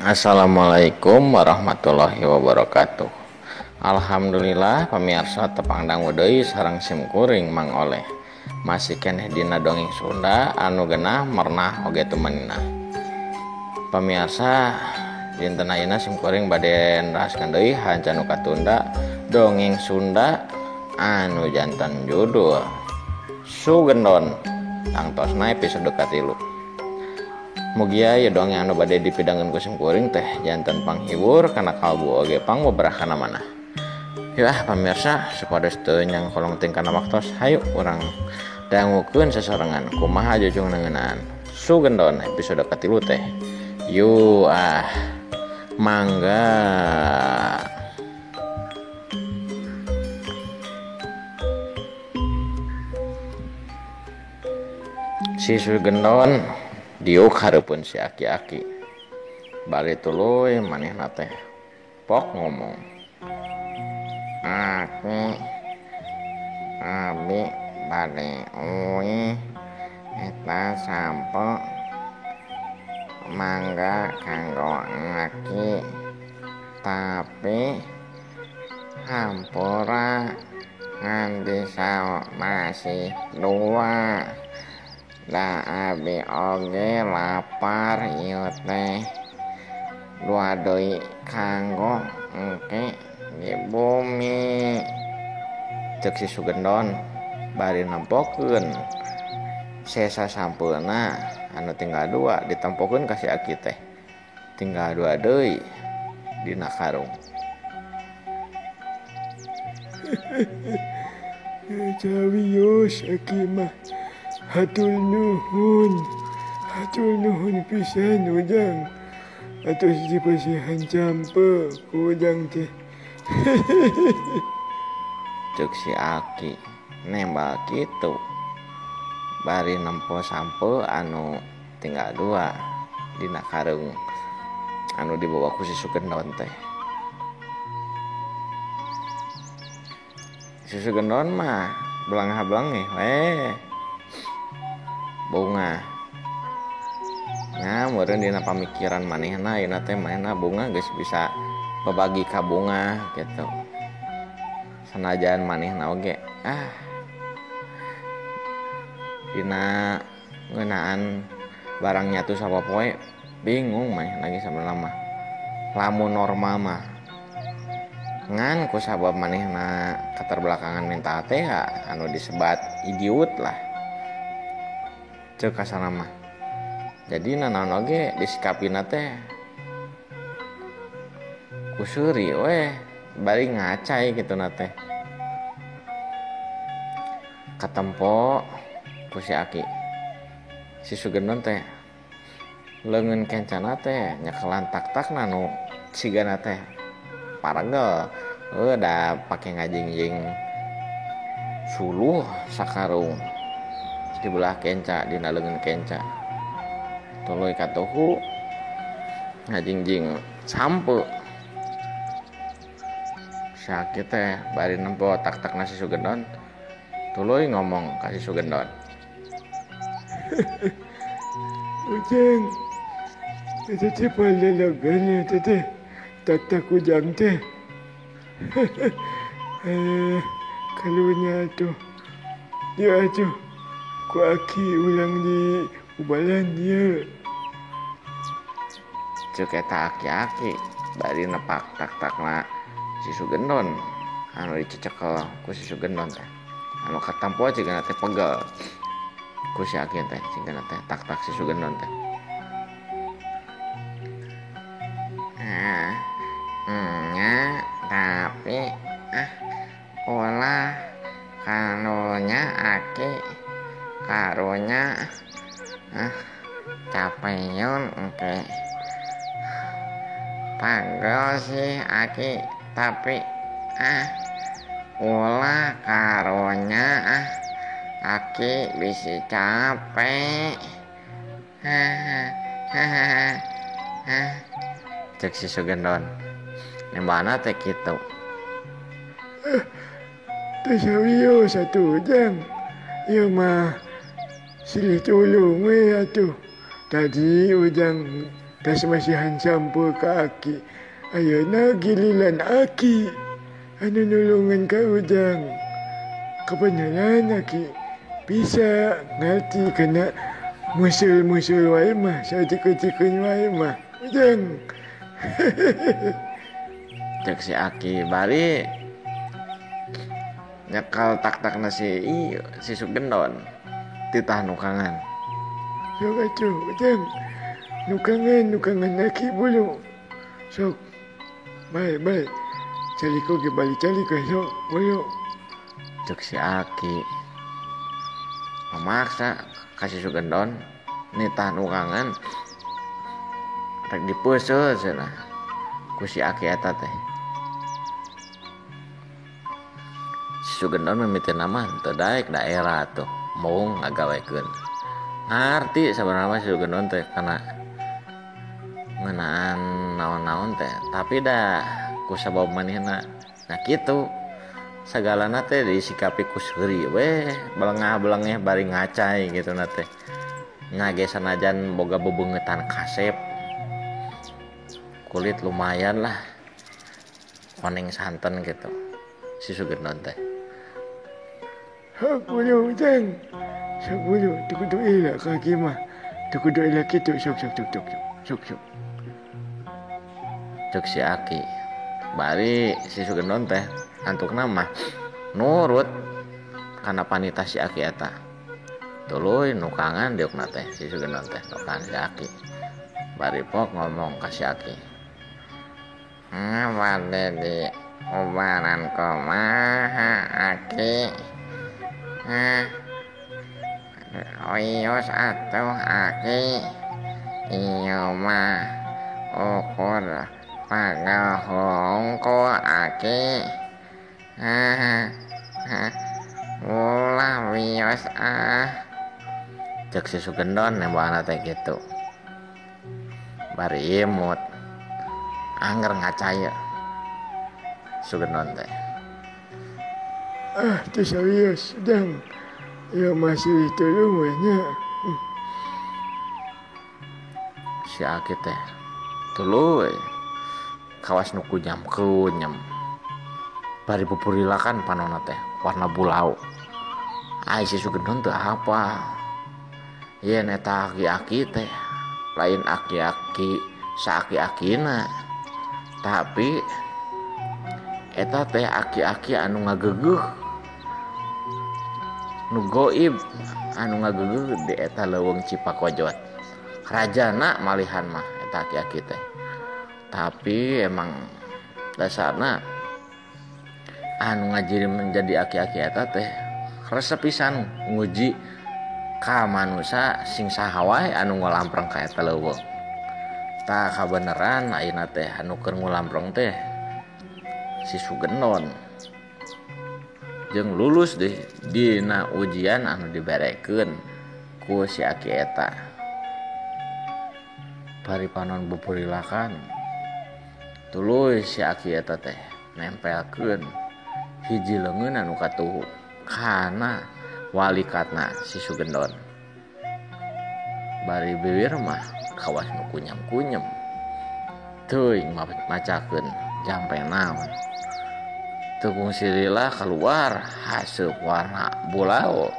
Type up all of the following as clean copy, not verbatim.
Assalamualaikum warahmatullahi wabarakatuh. Alhamdulillah pemirsa tepangdang deui sareng simkuring Mang Oleh. Masih keneh dina dongeng Sunda anu genah mernah oge tumanina. Pemirsa dinten ayeuna simkuring bade neraskeun deui hanca nu katunda dongeng Sunda anu janten judul Sugendon. Tangtosna episode katilu. Mugia ya dongeng anu bade dipidangkeun ku simkuring teh janten panghibur kana kalbu oge pangbeberahana manah. Yah pamirsa supados teu nyang kolong tingkana waktos hayu urang dangukeun sesorangan kumaha jujung nengeunaan Sugendon episode katilu teh. Yu mangga. Si Sugendon diuk hareupeun si aki-aki. Bari tuluy manehna teh pok ngomong. Aki abi bade uwi eta sampo mangga kanggo ngaki tapi hampura ngan bisa masih dua. Da abi oge lapar ieu teh dua deui kanggo engke di bumi. Ceuk si Sugendon bari nempokeun sesa sampeuna anu tinggal dua ditempokeun ka si aki teh. Tinggal dua deui dina karung. Cawios aki mah. Hatur nuhun pisan ujang. Atos dipasihan campe ku ujang teh. Ceuk si aki nembal kitu. Bari nempo sampe anu tinggal dua dina karung anu dibawa ku si Sugendon teh. Si Sugendon mah belangah-belangeh bunga. Nah, meureun dina pamikiran manehna ayeuna teh manehna bunga geus bisa babagi ka bunga gitu. Sanajan manehna oge dina ngeunaan barang nyatu sapopoe bingung manehna ge sabenerna mah. Lamun normal mah ngan ku sabab manehna keterbelakangan mental teh anu disebat idiot lah. Ceuk kasana mah. Jadi nanaon oge disikapina teh ku seuri we bari ngacai kitu na teh. Katempo ku si aki. Si Sugendon teh leungeun kencana teh nyekelan tak-takna nu sigana teh paregel. Da pake ngajingjing suluh sakarung di belah kenca dina leungeun kenca. Tuluy katuhu ngajingjing sampe. Sakit teh bari nempo tak-takna si Sugendon. Tuluy ngomong ka si Sugendon. Ujang. Eta teh palelagan eta teh. Tak ujang teh. Kalunya tuh. Ya tuh. Ku aki ulang di ubalan ya. Ceuk eta aki-aki bari nepak tak-takna si Sugendon anu dicecekel ku si Sugendon teh. Anu katampo cigana teh pegel ku si aki teh cigana teh tak-tak si Sugendon teh. Nya tapi ulah kanunya aki karunya capeun engke pagel si aki tapi ulah karunya aki bisi capek. Ceuk si Sugendon nembana teh kitu. Teh sawiyo satu ujang. Ieu mah silih tulung we atuh. Tadi ujang tas masihan sampo ka aki. Ayeuna giliran aki. Anu nulungan ka Ujang. Kebenaran aki bisa ngerti kena musul-musul wae mah, satikun-tikun wae mah. Ujang. Cek si Aki bari nyekal tak si Sugendon titah nukangan. Sok atuh Ujang. Nukangan aki bulu. Sok. Baik. Caliko ge balik caliko sok. Bulu. Cek si Aki memaksa kasih Sugendon nitah nukangan rek dipeuseuh cenah ku si Aki eta teh. Si Sugendon mimiti nama teu daek daerah tuh mau ngagawekeun. Ngarti sabarana si Sugendon teh kana ngeunaan naon-naon teh, tapi dah ku sabab manehna nah kitu. Sagalana teh disikapi ku seuri we, belengah-belengeh bari ngacai gitu na teh. Ngage sanajan boga bebeungetan kasep. Kulit lumayan lah. Koneng santen gitu. Si Sugendon teh. Hak bulu Ujang. Sok bulu tukudu elak kaki mah. Tukudu elak kitu sok. Cek si Aki. Bari si Sugendon teh antuk nama nurut kana panita si Aki eta. Tuluy nukangan diukna teh si Sugendon teh nukangan si Aki. Bari pok ngomong ka si Aki. Bade di ubaran kumaha Aki. Oyos atuh Aki. Iyo mah ukur pagal hongko Aki. Ulah wios cek si Sugendon nembakna teh gitu. Bari imut anger ngacaya Sugendon teh. Teu serius Ujang. Ya masih ditulung we nya. Si Aki teh tuluy kawas nu kunyam. Bari pupurilakan panonna teh warna bulau. Ai si Sugendon teu apa. Yen eta aki-aki teh lain aki-aki saaki-akina. Tapi eta teh aki-aki anu ngagegeuh. Nu goib anu ngagegeuh di eta leuweung Cipakojot. Rajana malihan mah eta aki-aki teh. Tapi emang dasarna anu ngajirim menjadi aki-aki eta teh resep pisan nguji ka manusia sing saha wae anu ngolampreng ka eta leuweung. Tah kabeneran ayeuna teh anu keur ngolampreng teh si Sugendon. Jeung lulus deh dina ujian anu diberekeun ku si Aki eta. Bari panon bupurilakan tuluy si Aki eta teh nempelkeun hiji leungeun anu katuhu kana walikatna si Sugendon. Bari bibir mah kawas nu kunyem-kunyem. Teuing macakeun jampe naon. Tukung sirilah keluar haseup warna bulau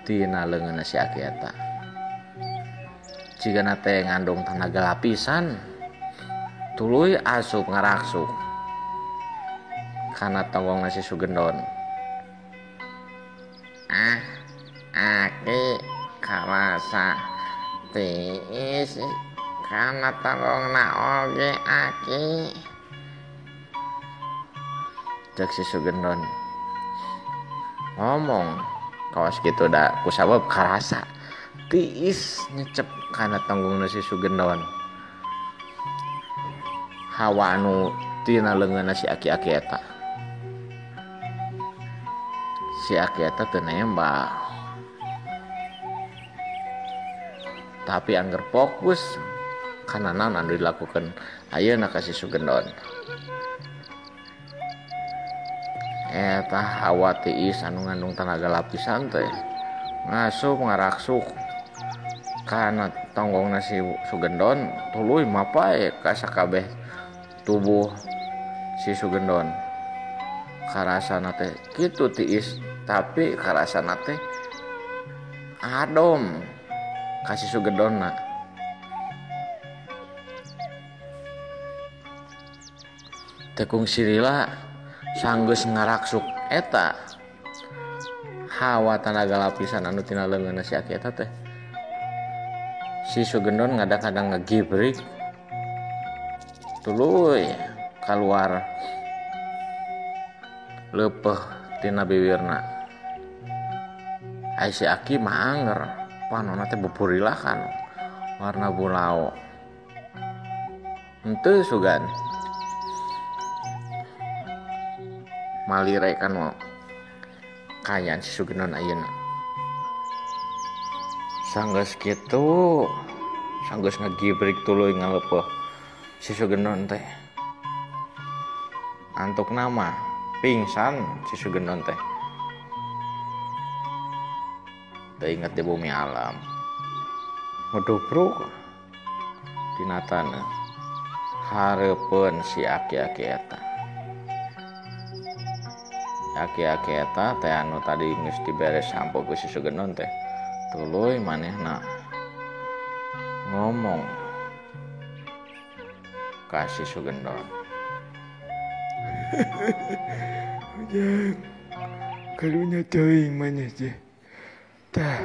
tina leungeunna si Aki eta. Cigana teh ngandung tenaga lapisan. Tuluy asup ngaraksuk kana tonggongna si Sugendon. Aki karasa tiis kana tonggongna oge Aki. Cek si Sugendon ngomong kawas gitu da kusabab karasa tiis nyecep kana tonggongna si Sugendon. Hawa anu tina leungeunna si Aki-aki eta. Si Aki eta teu nembak. Tapi angger fokus kana naon anu dilakukeun ayeuna ka si Sugendon. Eta hawa tiis anu ngandung tenaga lapisan teh ngasup ngaraksuk kana tonggong nasi Sugendon tuluy mapai ka sakabeh tubuh si Sugendon. Karasana teh kitu tiis, tapi karasana teh adom ka si Sugendonna. Tekung sirila sanggeus ngaraksuk eta hawa tanaga lapisan anu tina leungeunna si Aki eta teh. Si Sugendon kadang-kadang ngegibrik tuluy keluar leupeuh tina bibirna. Ai si Aki mah anger, panonna teh bupurilakan warna bulao. Henteu sugan malirekan mo kayaan si Sugendon ayeuna. Sanggeus kitu, sanggeus ngagibrik tuluy ngaleupuh si Sugendon teh. Antukna mah pingsan si Sugendon teh. Teu inget di bumi alam. Medupruk dina taneuh. Hareupeun si Aki-aki eta. Aki-aki eta teh anu tadi geus diberes sampo ku si Sugendon teh. Tuluy manehna ngomong ka si Sugendon. Ujang, kalunya teuing maneh teh. Tah,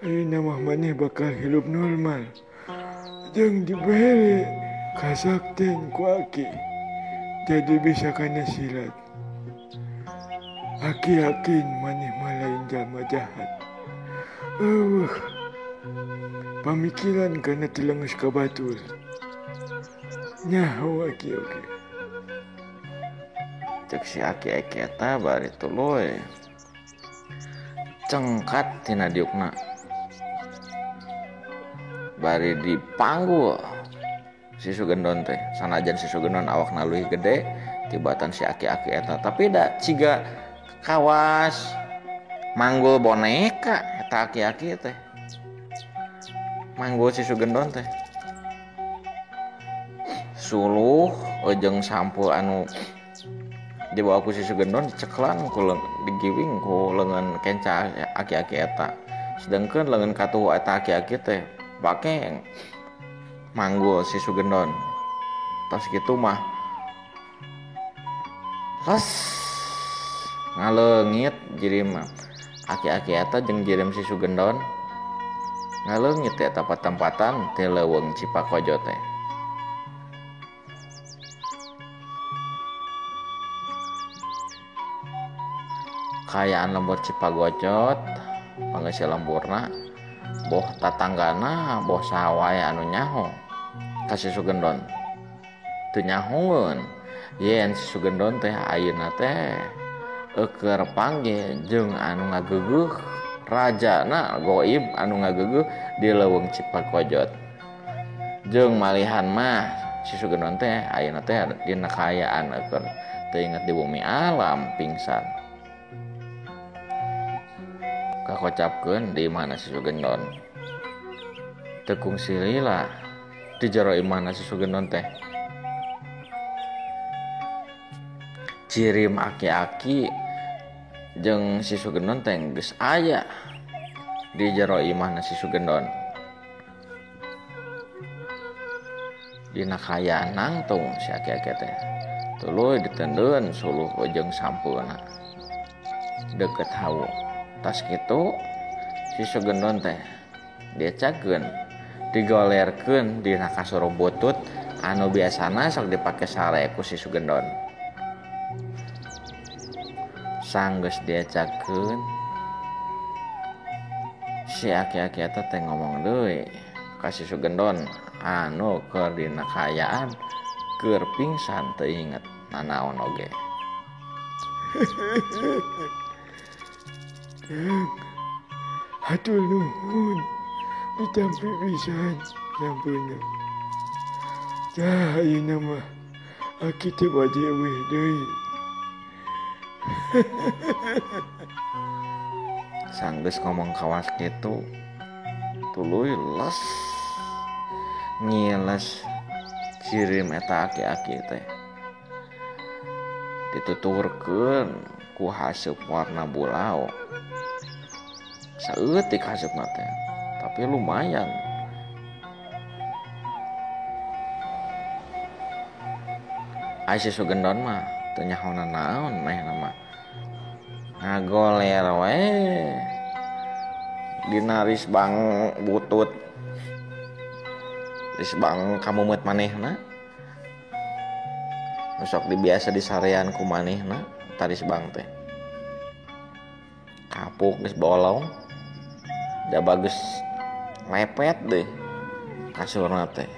ayeuna mah maneh bakal hidup normal. Jeung dibere kasakten ku Aki. Jadi bisa kana silat. Aki yakin maneh mah lain jalma jahat. Pamikiran kana tilenges ka batur. Nyaho Aki oge. Cek si Aki-aki eta bari tuluy cengkat tina diukna. Bari dipanggul si Sugendon teh. Sanajan si Sugendon awakna leuwih gede tibatan si Aki-aki eta, tapi da ciga kawas manggul boneka eta Aki-aki teh. Manggul si Sugendon teh. Suluh jeung sampo anu dibawa ku si Sugendon ceklan ku digiwing ku leungeun kenca Aki-aki eta. Sedengkeun leungeun katuhu eta Aki-aki teh bake manggul si Sugendon. Tos kitu mah les ngaleungit jirim Aki-aki eta jeung jirim si Sugendon. Ngaleungit eta patempatan ti leuweung Cipakojo teh. Kayaan lembur Cipagojot pangeus lemburna boh tatanggana boh saha wae anu nyaho ka si Sugendon. Teu nyahoeun yen si Sugendon teh ayeuna teh eukeur panggih jeung anu ngageuguh rajana goib anu ngageuguh di leuweung Cipakojot. Jeung malihan mah si Sugendon teh ayeuna teh dina kaayaan eukeun teu inget di bumi alam pingsan. Kakocapkeun di mana si Sugendon. Tekung silila di jero imana si Sugendon teh. Cirim Aki-aki jeung si Sugendon teh geus aya di jero imahna si Sugendon. Dina kayaan nangtung si Aki-aki teh. Tuluy ditendeun suluh jeung sampeuna. Deket hawu. Tas kitu si Sugendon teh diacakeun digolerkeun dina kasur butut anu biasana sok dipake sare ku si Sugendon. Sanggeus diacakeun si Aki-aki eta teh ngomong deui ka si Sugendon anu keur dina kaayaan keur pingsan teu inget nanaon oge. Hatur nuhun ditampi pisan sampuna. Tah ayeuna mah Aki teh bade eueuh deui. Sanggeus ngomong kawas kitu tuluy les nyiles kirim eta aki-aki teh dituturkeun ku haseup warna bulau saeutik haseupna teh tapi lumayan. Ai si Sugendon mah teu nyahonan naon mehna mah ngagoler we dina risbang butut risbang kamumeut manehna sok dibiasa disarean ku manehna tarisbang teh kapuk geus bolong da bagus lepet deh kasurna teh.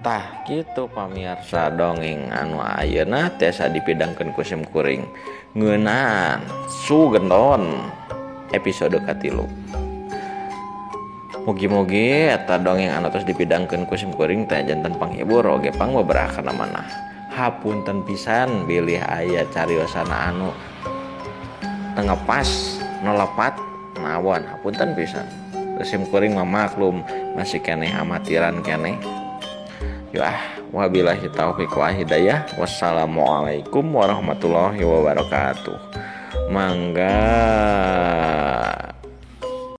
Tah kitu pamirsa dongeng anu ayeuna tiasa dipidangkeun ku simkuring ngeunaan Sugendon episode katilu. Mugi-mugi eta dongeng anu tos dipidangkeun ku simkuring teh janten panghibur oge pangbabaraha manah. Hapunten pisan bilih aya cariosana anu tengepas nelepat nawan hapunten pisan. Simkuring mah maklum masih keneh amatiran keneh. Wabillahi taufiq wal hidayah. Wassalamualaikum warahmatullahi wabarakatuh. Mangga